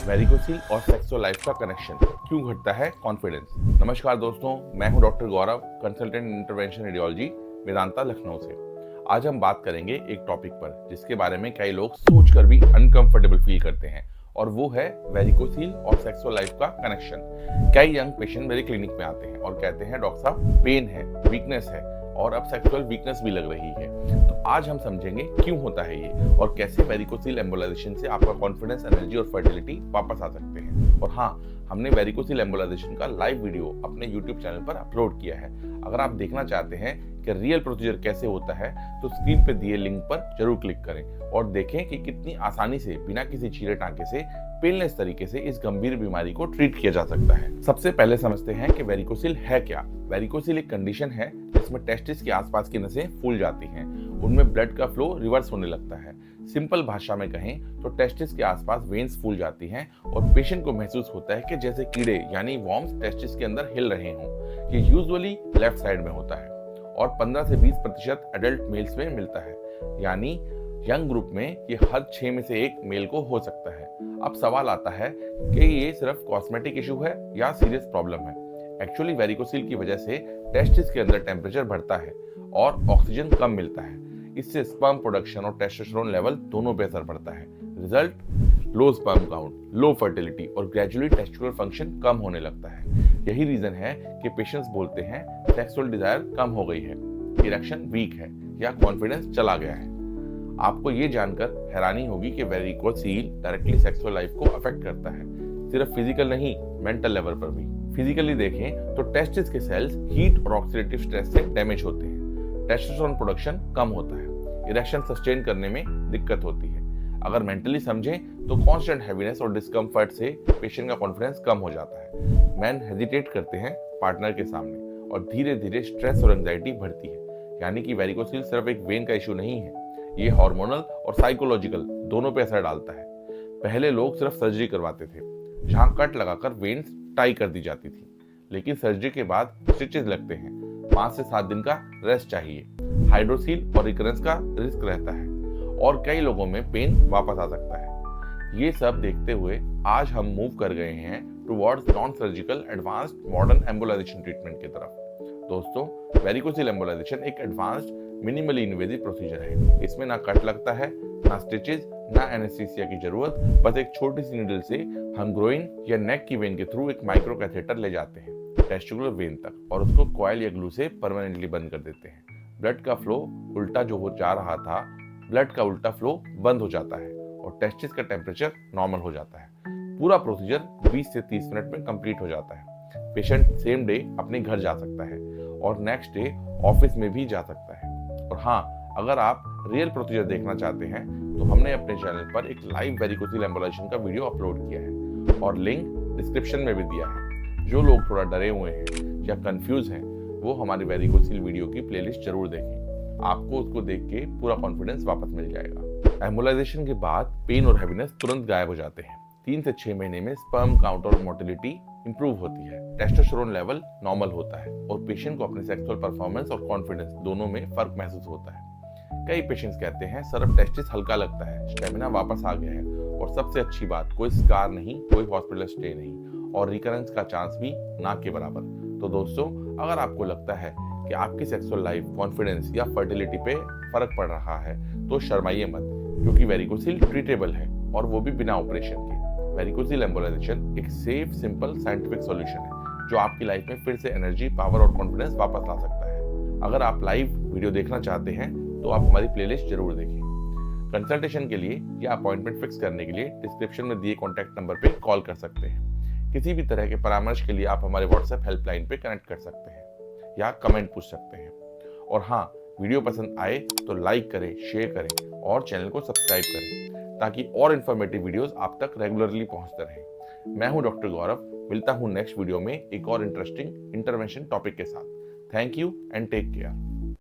Varicocele और sexual life का connection क्यों घटता है कॉन्फिडेंस। नमस्कार दोस्तों, मैं हूं doctor Gaurav, consultant intervention radiology, Vedanta Lucknow से। आज हम बात करेंगे एक टॉपिक पर जिसके बारे में कई लोग सोचकर भी अनकंफर्टेबल फील करते हैं, और वो है वेरिकोसिल और सेक्सुअल लाइफ का कनेक्शन। कई यंग पेशेंट मेरे क्लिनिक में आते हैं और कहते हैं डॉक्टर साहब पेन है, वीकनेस है और अब सेक्सुअल वीकनेस भी लग रही है। तो आज हम समझेंगे क्यों होता है ये और कैसे वेरिकोसिल एम्बोलाइजेशन से आपका कॉन्फिडेंस, एनर्जी और फर्टिलिटी वापस आ सकते हैं। और हाँ, हमने वेरिकोसिल एम्बोलाइजेशन का लाइव वीडियो अपने YouTube चैनल पर अपलोड किया है। अगर आप देखना चाहते हैं कि रियल प्रोसीजर कैसे होता है तो स्क्रीन पे दिए लिंक पर जरूर क्लिक करें और देखें कि कितनी आसानी से बिना किसी चीरे टांके से पेनलेस तरीके से इस गंभीर बीमारी को ट्रीट किया जा सकता है। सबसे पहले समझते हैं कि वेरिकोसिल है क्या। वेरिकोसिल एक कंडीशन है जिसमें टेस्टिस के आसपास की नसें फूल जाती हैं, उनमें ब्लड का फ्लो रिवर्स होने लगता है। सिंपल भाषा में कहें तो टेस्टिस के आसपास वेन्स फूल जाती हैं और पेशेंट को महसूस होता है कि जैसे कीड़े यानी वॉर्म्स टेस्टिस के अंदर हिल रहे हों। ये यूजुअली लेफ्ट साइड में होता है और 15 से 20% एडल्ट मेल्स में मिलता है, यानी यंग ग्रुप में ये हर 6 में से 1 मेल को हो सकता है। अब सवाल आता है कि ये सिर्फ कॉस्मेटिक इशू है या सीरियस प्रॉब्लम है। एक्चुअली वेरिकोसिल की वजह से टेस्टिस के अंदर टेम्परेचर बढ़ता है और ऑक्सीजन कम मिलता है। इससे स्पर्म प्रोडक्शन और टेस्टोस्टेरोन लेवल दोनों पे असर पड़ता है। रिजल्ट, लो स्पर्म काउंट, लो फर्टिलिटी और ग्रेजुअली टेस्टिकुलर फंक्शन कम होने लगता है। यही रीजन है कि पेशेंट्स बोलते हैं सेक्सुअल डिजायर कम हो गई है, इरेक्शन वीक है या कॉन्फिडेंस चला गया है। आपको ये जानकर हैरानी होगी कि वेरिकोसिल डायरेक्टली सेक्सुअल लाइफ को अफेक्ट करता है, सिर्फ फिजिकल नहीं, मेंटल लेवल पर भी। फिजिकली देखें तो टेस्टिस के सेल्स हीट और ऑक्सीडेटिव स्ट्रेस से डैमेज होते हैं, टेस्टोस्टेरोन प्रोडक्शन कम होता है, इरेक्शन सस्टेन करने में दिक्कत होती है। अगर मेंटली समझें तो कांस्टेंट हैवीनेस और डिस्कम्फर्ट से पेशेंट का कॉन्फिडेंस कम हो जाता है। मैन हेजिटेट करते हैं पार्टनर के सामने और धीरे धीरे स्ट्रेस और एंजाइटी बढ़ती है। यानी कि वेरिकोसिल सिर्फ एक वेन का इशू नहीं है, ये हार्मोनल और साइकोलॉजिकल दोनों पे असर डालता है। पहले लोग सिर्फ सर्जरी करवाते थे, जहां कट लगाकर वेन्स टाई कर दी जाती थी, लेकिन सर्जरी के बाद स्टिचेस लगते हैं, 5 से 7 दिन का रेस्ट चाहिए, हाइड्रोसील और रिकरेंस का रिस्क रहता है और कई लोगों में पेन वापस आ सकता है। ये सब देखते हुए आज हम मूव कर गए हैं towards non surgical advanced modern embolisation treatment की तरफ। दोस्तों, वेरिकोसिल एम्बोलाइजेशन एक एडवांस्ड मिनिमली इन्वेजिव प्रोसीजर है। इसमें ना कट लगता है, ना स्टिचेस, ना एनेस्थीसिया की जरूरत। बस एक छोटी सी नीडल से हम ग्रोइन या नेक की वेन के थ्रू एक माइक्रो कैथेटर ले जाते हैं टेस्टिकुलर वेन तक और उसको कॉइल या ग्लू से परमानेंटली बंद कर देते हैं। ब्लड का फ्लो उल्टा जो हो जा रहा था, ब्लड का उल्टा फ्लो बंद हो जाता है और टेस्टिस का टेम्परेचर नॉर्मल हो जाता है। पूरा प्रोसीजर 20 से 30 मिनट में कंप्लीट हो जाता है। पेशेंट सेम डे अपने घर जा सकता है और नेक्स्ट डे ऑफिस में भी जा सकता है। और हाँ, अगर आप रियल प्रोसीजर देखना चाहते हैं तो हमने अपने चैनल पर एक लाइव वेरिकोसिल एम्बोलाइजेशन का वीडियो अपलोड किया है और लिंक डिस्क्रिप्शन में भी दिया है। जो लोग थोड़ा डरे हुए हैं या कंफ्यूज हैं वो हमारी वेरिकोसिल वीडियो की प्लेलिस्ट जरूर देखें। आपको उसको देख के पूरा कॉन्फिडेंस वापस मिल जाएगा। एम्बोलाइजेशन के बाद पेन और हैवीनेस तुरंत गायब हो जाते हैं। 3 से 6 महीने में स्पर्म काउंट और मोटिलिटी इंप्रूव होती है, टेस्टोस्टेरोन लेवल नॉर्मल होता है और पेशेंट को अपने सेक्सुअल परफॉर्मेंस और कॉन्फिडेंस दोनों में फर्क महसूस होता है। कई पेशेंट्स कहते हैं सर अब टेस्टिस हल्का लगता है, स्टेमिना वापस आ गया है और सबसे अच्छी बात, कोई स्कार नहीं, कोई हॉस्पिटल स्टे नहीं और रिकरेंस का चांस भी ना के बराबर। तो दोस्तों, अगर आपको लगता है कि आपकी सेक्सुअल लाइफ, कॉन्फिडेंस या फर्टिलिटी पे फर्क पड़ रहा है तो शर्माइए मत, क्योंकि वेरिकोसिल ट्रीटेबल है और वो भी बिना ऑपरेशन के। वेरिकोसिल एम्बोलाइजेशन एक सेफ, सिंपल, साइंटिफिक सॉल्यूशन है जो आपकी लाइफ में फिर से एनर्जी, पावर और कॉन्फिडेंस वापस ला सकता है। अगर आप लाइव वीडियो देखना चाहते हैं तो आप हमारी प्लेलिस्ट जरूर देखें। कंसल्टेशन के लिए या अपॉइंटमेंट फिक्स करने के लिए डिस्क्रिप्शन में दिए कॉन्टैक्ट नंबर पे कॉल कर सकते हैं। किसी भी तरह के परामर्श के लिए आप हमारे व्हाट्सएप हेल्पलाइन पे कनेक्ट कर सकते हैं या कमेंट पूछ सकते हैं। और हाँ, वीडियो पसंद आए तो लाइक करें, शेयर करें और चैनल को सब्सक्राइब करें ताकि और इन्फॉर्मेटिव वीडियोस आप तक रेगुलरली पहुंचते रहें। मैं हूं डॉक्टर गौरव, मिलता हूं नेक्स्ट वीडियो में एक और इंटरेस्टिंग इंटरवेंशन टॉपिक के साथ। Thank you and take care.